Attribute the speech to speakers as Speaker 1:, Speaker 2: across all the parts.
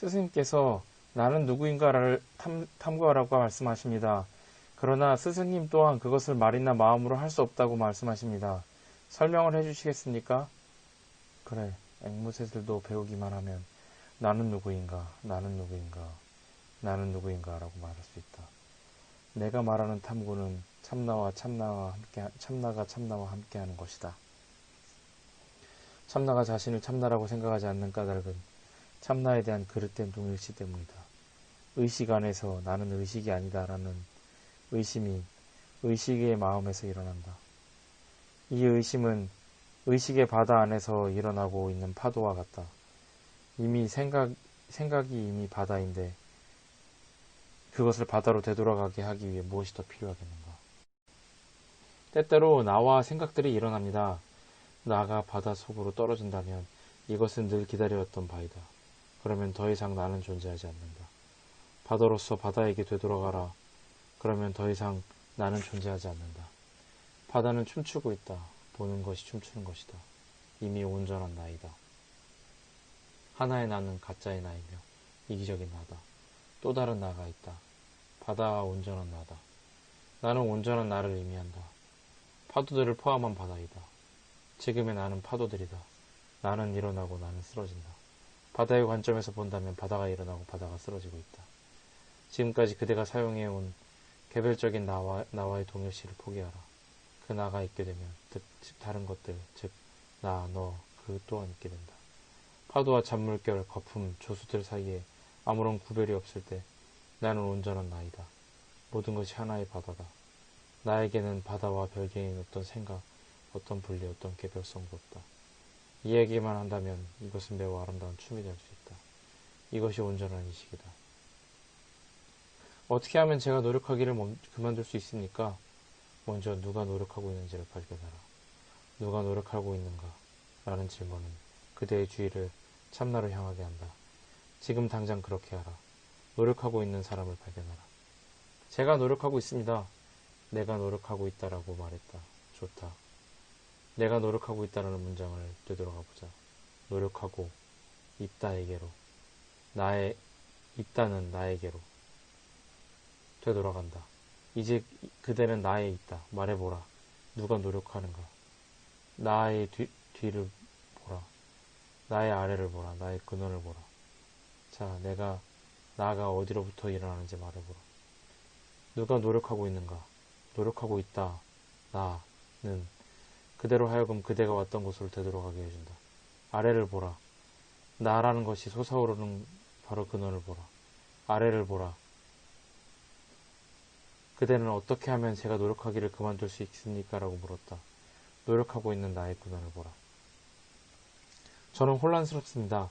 Speaker 1: 스승님께서 나는 누구인가를 탐구하라고 말씀하십니다. 그러나 스승님 또한 그것을 말이나 마음으로 할 수 없다고 말씀하십니다. 설명을 해주시겠습니까? 그래, 앵무새들도 배우기만 하면 나는 누구인가, 나는 누구인가, 나는 누구인가 라고 말할 수 있다. 내가 말하는 탐구는 참나가 참나와 함께하는 것이다. 참나가 자신을 참나라고 생각하지 않는 까닭은 참나에 대한 그릇된 동일시 때문이다. 의식 안에서 나는 의식이 아니다라는 의심이 의식의 마음에서 일어난다. 이 의심은 의식의 바다 안에서 일어나고 있는 파도와 같다. 이미 생각이 이미 바다인데 그것을 바다로 되돌아가게 하기 위해 무엇이 더 필요하겠는가. 때때로 나와 생각들이 일어납니다. 나가 바다 속으로 떨어진다면 이것은 늘 기다려왔던 바이다. 그러면 더 이상 나는 존재하지 않는다. 바다로서 바다에게 되돌아가라. 그러면 더 이상 나는 존재하지 않는다. 바다는 춤추고 있다. 보는 것이 춤추는 것이다. 이미 온전한 나이다. 하나의 나는 가짜의 나이며 이기적인 나다. 또 다른 나가 있다. 바다와 온전한 나다. 나는 온전한 나를 의미한다. 파도들을 포함한 바다이다. 지금의 나는 파도들이다. 나는 일어나고 나는 쓰러진다. 바다의 관점에서 본다면 바다가 일어나고 바다가 쓰러지고 있다. 지금까지 그대가 사용해온 개별적인 나와의 동일시를 포기하라. 그 나가 있게 되면 다른 것들, 즉 나, 너, 그 또한 있게 된다. 파도와 잔물결, 거품, 조수들 사이에 아무런 구별이 없을 때 나는 온전한 나이다. 모든 것이 하나의 바다다. 나에게는 바다와 별개인 어떤 생각, 어떤 분리, 어떤 개별성도 없다. 이 얘기만 한다면 이것은 매우 아름다운 춤이 될 수 있다. 이것이 온전한 의식이다. 어떻게 하면 제가 노력하기를 그만둘 수 있습니까? 먼저 누가 노력하고 있는지를 발견하라. 누가 노력하고 있는가? 라는 질문은 그대의 주의를 참나로 향하게 한다. 지금 당장 그렇게 하라. 노력하고 있는 사람을 발견하라. 제가 노력하고 있습니다. 내가 노력하고 있다라고 말했다. 좋다. 내가 노력하고 있다라는 문장을 되돌아가 보자. 노력하고 있다에게로. 있다는 나에게로. 되돌아간다. 이제 그대는 나에 있다. 말해보라. 누가 노력하는가? 나의 뒤를 보라. 나의 아래를 보라. 나의 근원을 보라. 자, 나가 어디로부터 일어나는지 말해보라. 누가 노력하고 있는가? 노력하고 있다. 나는 그대로 하여금 그대가 왔던 곳으로 되돌아가게 해준다. 아래를 보라. 나라는 것이 솟아오르는 바로 근원을 보라. 아래를 보라. 그대는 어떻게 하면 제가 노력하기를 그만둘 수 있습니까? 라고 물었다. 노력하고 있는 나의 근원을 보라. 저는 혼란스럽습니다.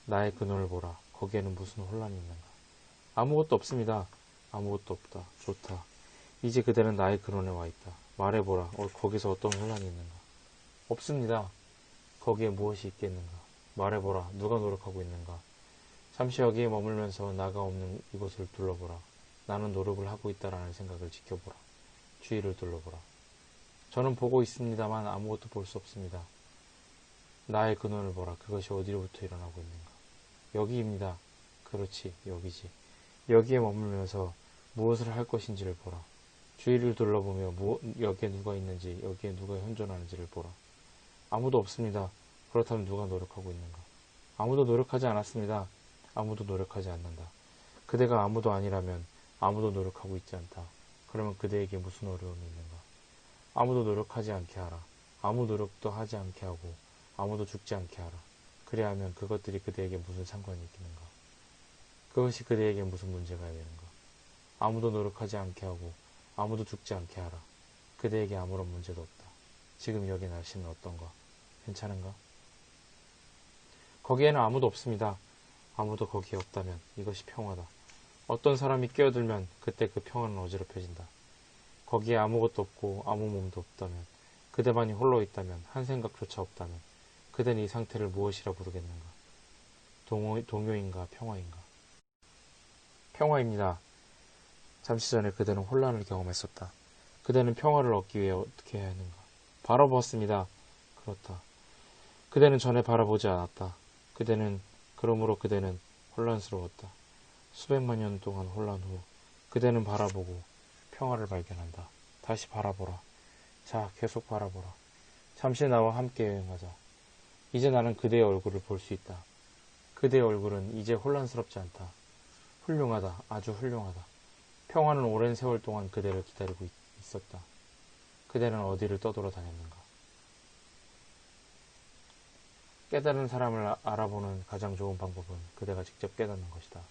Speaker 1: 나의 근원을 보라. 거기에는 무슨 혼란이 있는가? 아무것도 없습니다. 아무것도 없다. 좋다. 이제 그대는 나의 근원에 와 있다. 말해보라. 거기서 어떤 혼란이 있는가? 없습니다. 거기에 무엇이 있겠는가? 말해보라. 누가 노력하고 있는가? 잠시 여기에 머물면서 나가 없는 이곳을 둘러보라. 나는 노력을 하고 있다라는 생각을 지켜보라. 주위를 둘러보라. 저는 보고 있습니다만 아무것도 볼 수 없습니다. 나의 근원을 보라. 그것이 어디로부터 일어나고 있는가? 여기입니다. 그렇지, 여기지. 여기에 머물면서 무엇을 할 것인지를 보라. 주위를 둘러보며 여기에 누가 있는지, 여기에 누가 현존하는지를 보라. 아무도 없습니다. 그렇다면 누가 노력하고 있는가? 아무도 노력하지 않았습니다. 아무도 노력하지 않는다. 그대가 아무도 아니라면 아무도 노력하고 있지 않다. 그러면 그대에게 무슨 어려움이 있는가? 아무도 노력하지 않게 하라. 아무 노력도 하지 않게 하고 아무도 죽지 않게 하라. 그래야 하면 그것들이 그대에게 무슨 상관이 있겠는가? 그것이 그대에게 무슨 문제가 되는가? 아무도 노력하지 않게 하고 아무도 죽지 않게 하라. 그대에게 아무런 문제도 없다. 지금 여기 날씨는 어떤가? 괜찮은가? 거기에는 아무도 없습니다. 아무도 거기에 없다면 이것이 평화다. 어떤 사람이 끼어들면 그때 그 평화는 어지럽혀진다. 거기에 아무것도 없고 아무 몸도 없다면, 그대만이 홀로 있다면, 한 생각조차 없다면 그대는 이 상태를 무엇이라 부르겠는가? 동요인가 평화인가? 평화입니다. 잠시 전에 그대는 혼란을 경험했었다. 그대는 평화를 얻기 위해 어떻게 해야 하는가? 바라보았습니다. 그렇다. 그대는 전에 바라보지 않았다. 그러므로 그대는 혼란스러웠다. 수백만 년 동안 혼란 후 그대는 바라보고 평화를 발견한다. 다시 바라보라. 자, 계속 바라보라. 잠시 나와 함께 여행하자. 이제 나는 그대의 얼굴을 볼 수 있다. 그대의 얼굴은 이제 혼란스럽지 않다. 훌륭하다. 아주 훌륭하다. 평화는 오랜 세월 동안 그대를 기다리고 있었다. 그대는 어디를 떠돌아다녔는가? 깨달은 사람을 알아보는 가장 좋은 방법은 그대가 직접 깨닫는 것이다.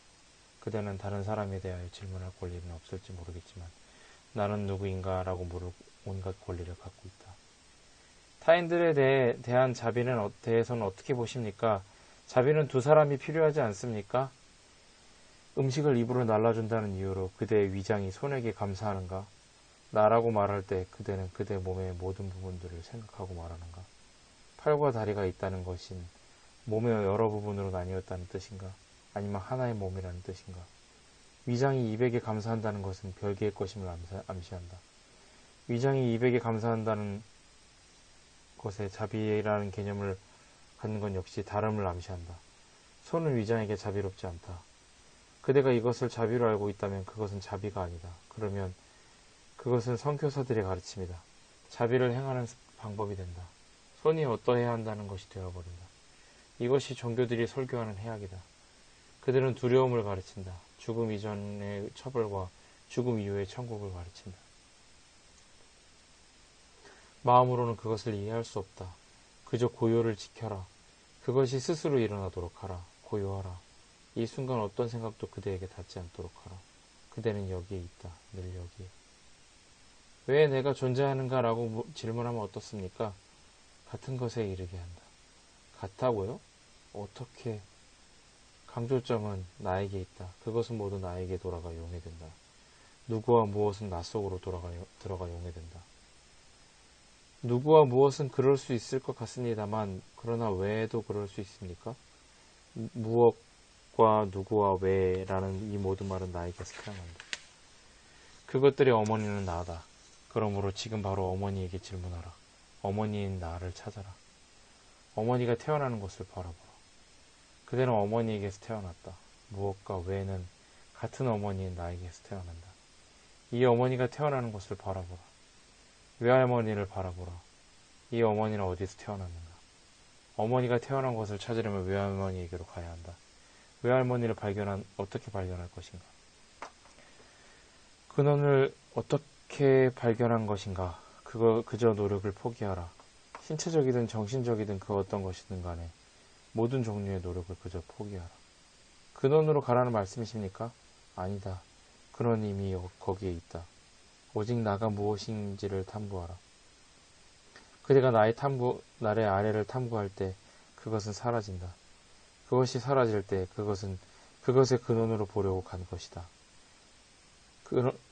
Speaker 1: 그대는 다른 사람에 대하여 질문할 권리는 없을지 모르겠지만 나는 누구인가 라고 물을 온갖 권리를 갖고 있다. 타인들에 대한 대해서는 어떻게 보십니까? 자비는 두 사람이 필요하지 않습니까? 음식을 입으로 날라준다는 이유로 그대의 위장이 손에게 감사하는가? 나라고 말할 때 그대는 그대 몸의 모든 부분들을 생각하고 말하는가? 팔과 다리가 있다는 것인 몸의 여러 부분으로 나뉘었다는 뜻인가? 아니면 하나의 몸이라는 뜻인가? 위장이 입에게 감사한다는 것은 별개의 것임을 암시한다. 위장이 입에게 감사한다는 것에 자비라는 개념을 갖는 건 역시 다름을 암시한다. 손은 위장에게 자비롭지 않다. 그대가 이것을 자비로 알고 있다면 그것은 자비가 아니다. 그러면 그것은 선교사들의 가르침이다. 자비를 행하는 방법이 된다. 손이 어떠해야 한다는 것이 되어버린다. 이것이 종교들이 설교하는 해악이다. 그들은 두려움을 가르친다. 죽음 이전의 처벌과 죽음 이후의 천국을 가르친다. 마음으로는 그것을 이해할 수 없다. 그저 고요를 지켜라. 그것이 스스로 일어나도록 하라. 고요하라. 이 순간 어떤 생각도 그대에게 닿지 않도록 하라. 그대는 여기에 있다. 늘 여기에. 왜 내가 존재하는가? 라고 질문하면 어떻습니까? 같은 것에 이르게 한다. 같다고요? 어떻게? 강조점은 나에게 있다. 그것은 모두 나에게 돌아가 용해된다. 누구와 무엇은 나 속으로 들어가 용해된다. 누구와 무엇은 그럴 수 있을 것 같습니다만 그러나 왜도 그럴 수 있습니까? 무엇과 누구와 왜라는 이 모든 말은 나에게서 태어난다. 그것들의 어머니는 나다. 그러므로 지금 바로 어머니에게 질문하라. 어머니인 나를 찾아라. 어머니가 태어나는 것을 바라보라. 그대는 어머니에게서 태어났다. 무엇과 왜는 같은 어머니인 나에게서 태어난다. 이 어머니가 태어나는 것을 바라보라. 외할머니를 바라보라. 이 어머니는 어디서 태어났는가? 어머니가 태어난 것을 찾으려면 외할머니에게로 가야 한다. 외할머니를 어떻게 발견할 것인가? 근원을 어떻게 발견한 것인가? 그저 노력을 포기하라. 신체적이든 정신적이든 그 어떤 것이든 간에 모든 종류의 노력을 그저 포기하라. 근원으로 가라는 말씀이십니까? 아니다. 근원이 이미 거기에 있다. 오직 나가 무엇인지를 탐구하라. 그대가 나의 아래를 탐구할 때 그것은 사라진다. 그것이 사라질 때 그것의 근원으로 보려고 간 것이다.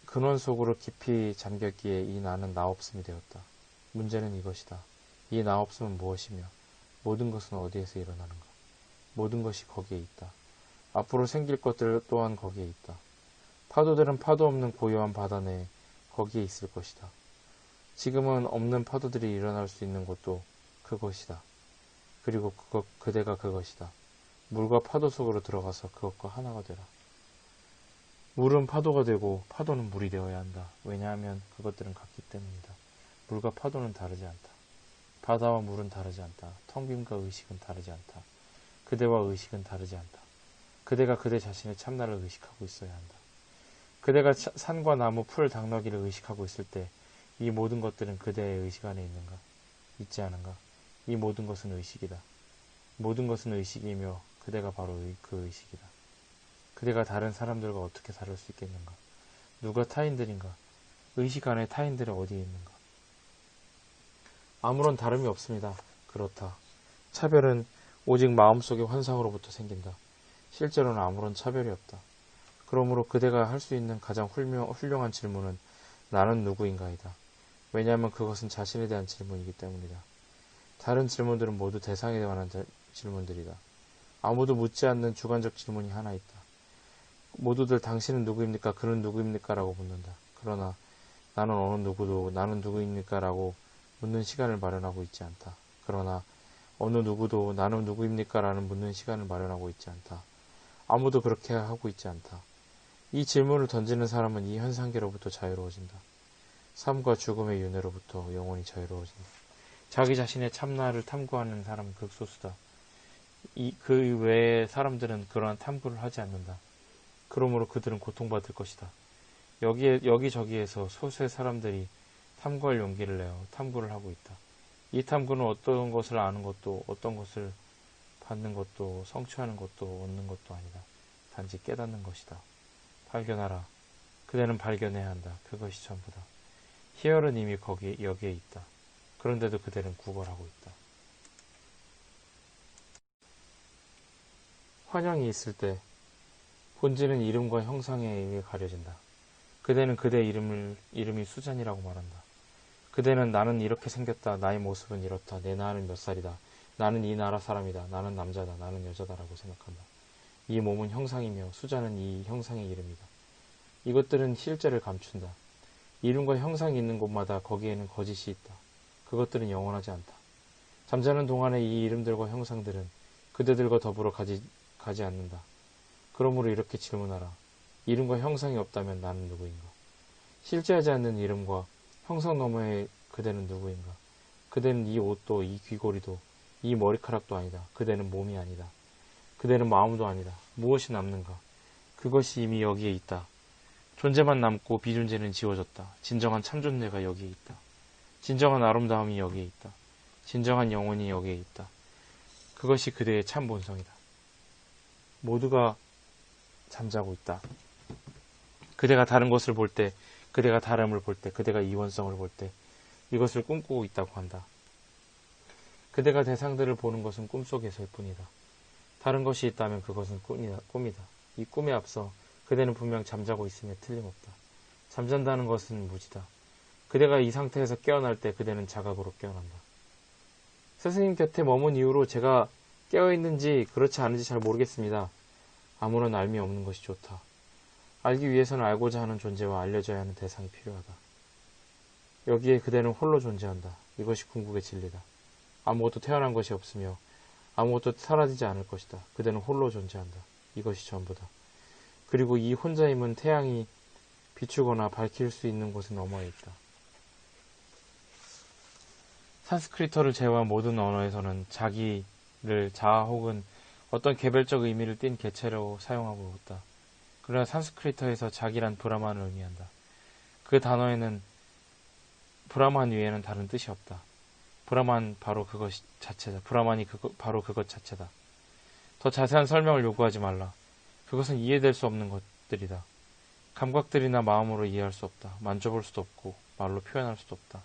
Speaker 1: 근원 속으로 깊이 잠겼기에 이 나는 나 없음이 되었다. 문제는 이것이다. 이 나 없음은 무엇이며 모든 것은 어디에서 일어나는가? 모든 것이 거기에 있다. 앞으로 생길 것들 또한 거기에 있다. 파도들은 파도 없는 고요한 바다 내에 거기에 있을 것이다. 지금은 없는 파도들이 일어날 수 있는 곳도 그것이다. 그리고 그대가 그것이다. 물과 파도 속으로 들어가서 그것과 하나가 되라. 물은 파도가 되고 파도는 물이 되어야 한다. 왜냐하면 그것들은 같기 때문이다. 물과 파도는 다르지 않다. 바다와 물은 다르지 않다. 텅 빔과 의식은 다르지 않다. 그대와 의식은 다르지 않다. 그대가 그대 자신의 참나를 의식하고 있어야 한다. 그대가 산과 나무, 풀, 당나귀를 의식하고 있을 때 이 모든 것들은 그대의 의식 안에 있는가? 있지 않은가? 이 모든 것은 의식이다. 모든 것은 의식이며 그대가 바로 그 의식이다. 그대가 다른 사람들과 어떻게 다를 수 있겠는가? 누가 타인들인가? 의식 안에 타인들은 어디에 있는가? 아무런 다름이 없습니다. 그렇다. 차별은 오직 마음속의 환상으로부터 생긴다. 실제로는 아무런 차별이 없다. 그러므로 그대가 할 수 있는 가장 훌륭한 질문은 나는 누구인가이다. 왜냐하면 그것은 자신에 대한 질문이기 때문이다. 다른 질문들은 모두 대상에 관한 질문들이다. 아무도 묻지 않는 주관적 질문이 하나 있다. 모두들 당신은 누구입니까? 그는 누구입니까? 라고 묻는다. 그러나 나는 어느 누구도 나는 누구입니까? 라고 묻는 시간을 마련하고 있지 않다. 그러나 어느 누구도 나는 누구입니까? 라는 묻는 시간을 마련하고 있지 않다. 아무도 그렇게 하고 있지 않다. 이 질문을 던지는 사람은 이 현상계로부터 자유로워진다. 삶과 죽음의 윤회로부터 영원히 자유로워진다. 자기 자신의 참나를 탐구하는 사람은 극소수다. 그 외의 사람들은 그러한 탐구를 하지 않는다. 그러므로 그들은 고통받을 것이다. 여기저기에서 소수의 사람들이 탐구할 용기를 내어 탐구를 하고 있다. 이 탐구는 어떤 것을 아는 것도, 어떤 것을 받는 것도, 성취하는 것도, 얻는 것도 아니다. 단지 깨닫는 것이다. 발견하라. 그대는 발견해야 한다. 그것이 전부다. 희열은 이미 여기에 있다. 그런데도 그대는 구걸하고 있다. 환영이 있을 때 본질은 이름과 형상에 의해 가려진다. 그대는 그대 이름이 수잔이라고 말한다. 그대는 나는 이렇게 생겼다. 나의 모습은 이렇다. 내 나이는 몇 살이다. 나는 이 나라 사람이다. 나는 남자다. 나는 여자다라고 생각한다. 이 몸은 형상이며 수잔은 이 형상의 이름이다. 이것들은 실제를 감춘다. 이름과 형상이 있는 곳마다 거기에는 거짓이 있다. 그것들은 영원하지 않다. 잠자는 동안의 이 이름들과 형상들은 그대들과 더불어 가지 않는다. 그러므로 이렇게 질문하라. 이름과 형상이 없다면 나는 누구인가? 실제하지 않는 이름과 형상 너머의 그대는 누구인가? 그대는 이 옷도, 이 귀걸이도, 이 머리카락도 아니다. 그대는 몸이 아니다. 그대는 마음도 아니다. 무엇이 남는가? 그것이 이미 여기에 있다. 존재만 남고 비존재는 지워졌다. 진정한 참존재가 여기에 있다. 진정한 아름다움이 여기에 있다. 진정한 영혼이 여기에 있다. 그것이 그대의 참 본성이다. 모두가 잠자고 있다. 그대가 다른 것을 볼 때, 그대가 다름을 볼 때, 그대가 이원성을 볼 때 이것을 꿈꾸고 있다고 한다. 그대가 대상들을 보는 것은 꿈속에서일 뿐이다. 다른 것이 있다면 그것은 꿈이다. 이 꿈에 앞서 그대는 분명 잠자고 있음에 틀림없다. 잠잔다는 것은 무지다. 그대가 이 상태에서 깨어날 때 그대는 자각으로 깨어난다. 스승님 곁에 머문 이후로 제가 깨어있는지 그렇지 않은지 잘 모르겠습니다. 아무런 알미 없는 것이 좋다. 알기 위해서는 알고자 하는 존재와 알려져야 하는 대상이 필요하다. 여기에 그대는 홀로 존재한다. 이것이 궁극의 진리다. 아무것도 태어난 것이 없으며 아무것도 사라지지 않을 것이다. 그대는 홀로 존재한다. 이것이 전부다. 그리고 이 혼자임은 태양이 비추거나 밝힐 수 있는 곳은 너머에 있다. 산스크리트어를 제외한 모든 언어에서는 자기를 자아 혹은 어떤 개별적 의미를 띤 개체로 사용하고 있다. 그러나 산스크리트어에서 자기란 브라만을 의미한다. 그 단어에는 브라만 위에는 다른 뜻이 없다. 브라만 바로 그것 자체다. 브라만이 바로 그것 자체다. 더 자세한 설명을 요구하지 말라. 그것은 이해될 수 없는 것들이다. 감각들이나 마음으로 이해할 수 없다. 만져볼 수도 없고 말로 표현할 수도 없다.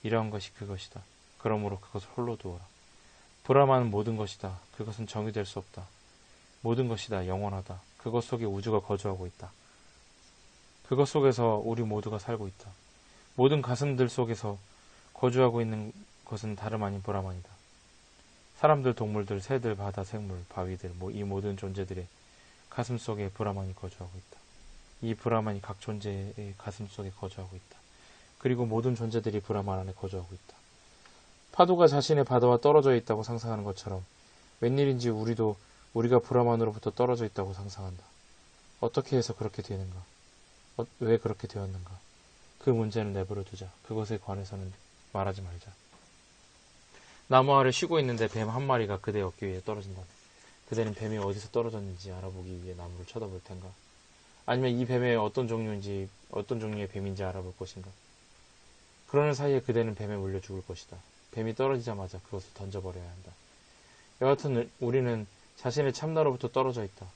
Speaker 1: 이러한 것이 그것이다. 그러므로 그것을 홀로 두어라. 브라만은 모든 것이다. 그것은 정의될 수 없다. 모든 것이다. 영원하다. 그것 속에 우주가 거주하고 있다. 그것 속에서 우리 모두가 살고 있다. 모든 가슴들 속에서 거주하고 있는 것은 다름 아닌 브라만이다. 사람들, 동물들, 새들, 바다, 생물, 바위들, 이 모든 존재들의 가슴 속에 브라만이 거주하고 있다. 이 브라만이 각 존재의 가슴 속에 거주하고 있다. 그리고 모든 존재들이 브라만 안에 거주하고 있다. 파도가 자신의 바다와 떨어져 있다고 상상하는 것처럼 웬일인지 우리가 브라만으로부터 떨어져 있다고 상상한다. 어떻게 해서 그렇게 되는가? 왜 그렇게 되었는가? 그 문제는 내버려 두자. 그것에 관해서는 말하지 말자. 나무 아래 쉬고 있는데 뱀 한 마리가 그대 어깨 위에 떨어진다. 그대는 뱀이 어디서 떨어졌는지 알아보기 위해 나무를 쳐다볼 텐가? 아니면 이 뱀의 어떤 종류의 뱀인지 알아볼 것인가? 그러는 사이에 그대는 뱀에 물려 죽을 것이다. 뱀이 떨어지자마자 그것을 던져버려야 한다. 여하튼 우리는 자신의 참나로부터 떨어져 있다.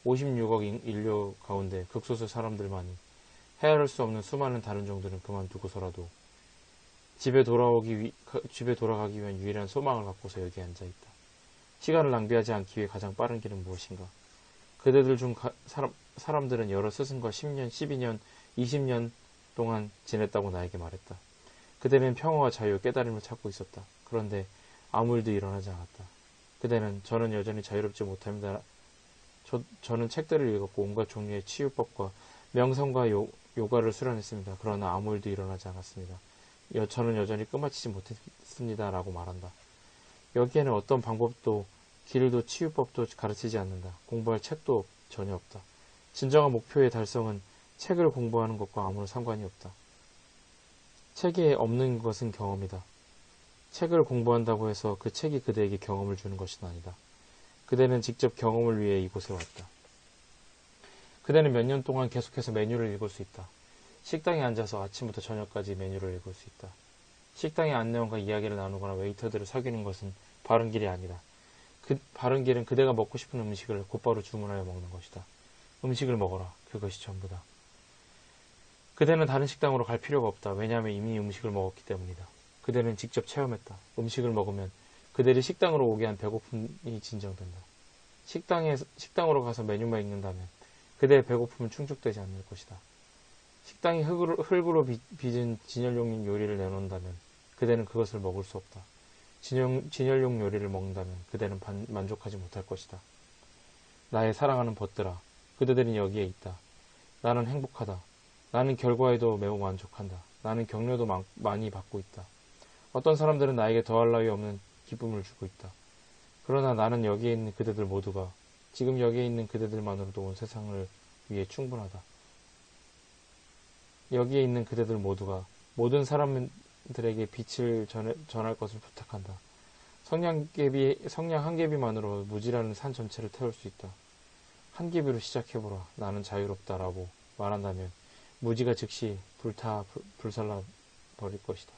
Speaker 1: 56억 인류 가운데 극소수 사람들만이 헤아릴 수 없는 수많은 다른 종들은 그만두고서라도 집에 돌아가기 위한 유일한 소망을 갖고서 여기에 앉아있다. 시간을 낭비하지 않기 위해 가장 빠른 길은 무엇인가? 그대들 중 사람들은 여러 스승과 10년, 12년, 20년 동안 지냈다고 나에게 말했다. 그대는 평화와 자유, 깨달음을 찾고 있었다. 그런데 아무 일도 일어나지 않았다. 그대는 저는 여전히 자유롭지 못합니다. 저는 책들을 읽었고 온갖 종류의 치유법과 명상과 요가를 수련했습니다. 그러나 아무 일도 일어나지 않았습니다. 저는 여전히 끝마치지 못했습니다. 라고 말한다. 여기에는 어떤 방법도 길도 치유법도 가르치지 않는다. 공부할 책도 전혀 없다. 진정한 목표의 달성은 책을 공부하는 것과 아무런 상관이 없다. 책에 없는 것은 경험이다. 책을 공부한다고 해서 그 책이 그대에게 경험을 주는 것은 아니다. 그대는 직접 경험을 위해 이곳에 왔다. 그대는 몇 년 동안 계속해서 메뉴를 읽을 수 있다. 식당에 앉아서 아침부터 저녁까지 메뉴를 읽을 수 있다. 식당의 안내원과 이야기를 나누거나 웨이터들을 사귀는 것은 바른 길이 아니다. 그 바른 길은 그대가 먹고 싶은 음식을 곧바로 주문하여 먹는 것이다. 음식을 먹어라. 그것이 전부다. 그대는 다른 식당으로 갈 필요가 없다. 왜냐하면 이미 음식을 먹었기 때문이다. 그대는 직접 체험했다. 음식을 먹으면 그대를 식당으로 오게 한 배고픔이 진정된다. 식당으로 가서 메뉴만 읽는다면 그대의 배고픔은 충족되지 않을 것이다. 식당이 흙으로 빚은 진열용 요리를 내놓는다면 그대는 그것을 먹을 수 없다. 진열용 요리를 먹는다면 그대는 만족하지 못할 것이다. 나의 사랑하는 벗들아, 그대들은 여기에 있다. 나는 행복하다. 나는 결과에도 매우 만족한다. 나는 격려도 많이 받고 있다. 어떤 사람들은 나에게 더할 나위 없는 기쁨을 주고 있다. 그러나 나는 여기에 있는 그대들 모두가 지금 여기에 있는 그대들만으로도 온 세상을 위해 충분하다. 여기에 있는 그대들 모두가 모든 사람들에게 빛을 전할 것을 부탁한다. 성냥 한 개비만으로 무지라는 산 전체를 태울 수 있다. 한 개비로 시작해보라. 나는 자유롭다라고 말한다면 무지가 즉시 불살라 버릴 것이다.